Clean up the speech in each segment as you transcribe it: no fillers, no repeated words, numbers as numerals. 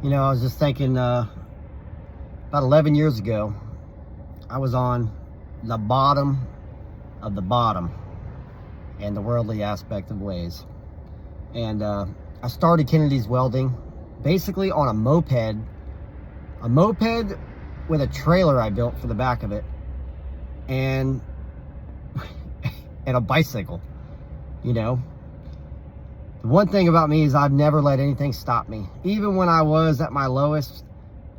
You know, I was just thinking about 11 years ago, I was on the bottom of the bottom in the worldly aspect of ways. And I started Kennedy's Welding basically on a moped with a trailer I built for the back of it, and and a bicycle. You know, the one thing about me is I've never let anything stop me. Even when I was at my lowest,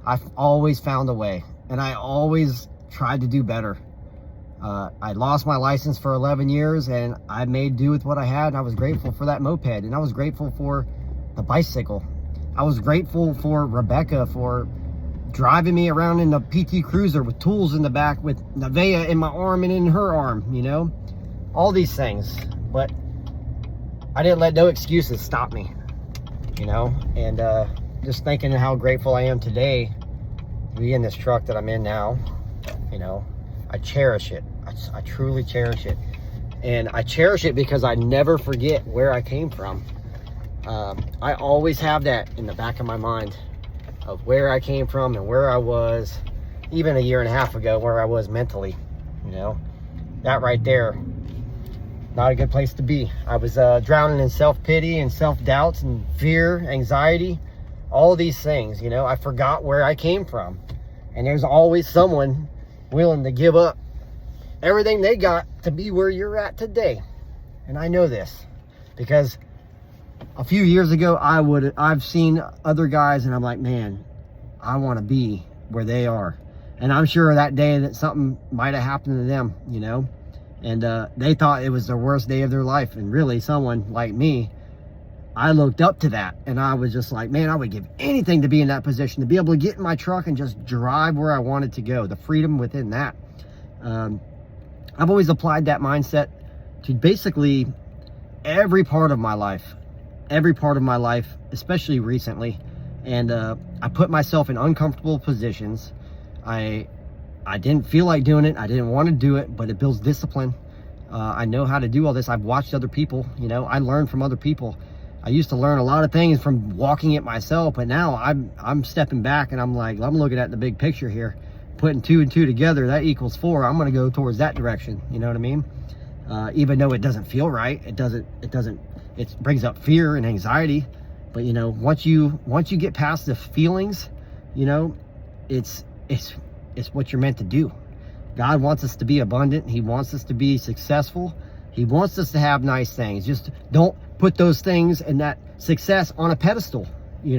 I've always found a way, and I always tried to do better. I lost my license for 11 years, and I made do with what I had, and I was grateful for that moped, and I was grateful for the bicycle. I was grateful for Rebecca for driving me around in the PT Cruiser with tools in the back, with Nevaeh in my arm and in her arm, you know? All these things. But I didn't let no excuses stop me, you know? And just thinking how grateful I am today to be in this truck that I'm in now, you know? I cherish it. I truly cherish it. And I cherish it because I never forget where I came from. I always have that in the back of my mind of where I came from and where I was even a year and a half ago, where I was mentally, you know. That right there, not a good place to be. I was drowning in self-pity and self-doubts and fear, anxiety, all these things, you know. I forgot where I came from. And there's always someone willing to give up everything they got to be where you're at today. And I know this because a few years ago, I've seen other guys and I'm like, man, I want to be where they are. And I'm sure that day that something might have happened to them, you know, and they thought it was the worst day of their life. And really, someone like me, I looked up to that, and I was just like, man, I would give anything to be in that position, to be able to get in my truck and just drive where I wanted to go, the freedom within that. I've always applied that mindset to basically every part of my life, especially recently. And I put myself in uncomfortable positions. I didn't feel like doing it. I didn't want to do it, but it builds discipline. I know how to do all this. I've watched other people, you know, I learned from other people. I used to learn a lot of things from walking it myself, but now I'm stepping back and I'm like, I'm looking at the big picture here, putting 2 and 2 together, that equals 4. I'm going to go towards that direction. You know what I mean? Even though it doesn't feel right, it brings up fear and anxiety. But you know, once you get past the feelings, you know, it's what you're meant to do. God wants us to be abundant. He wants us to be successful. He wants us to have nice things. Just don't put those things and that success on a pedestal.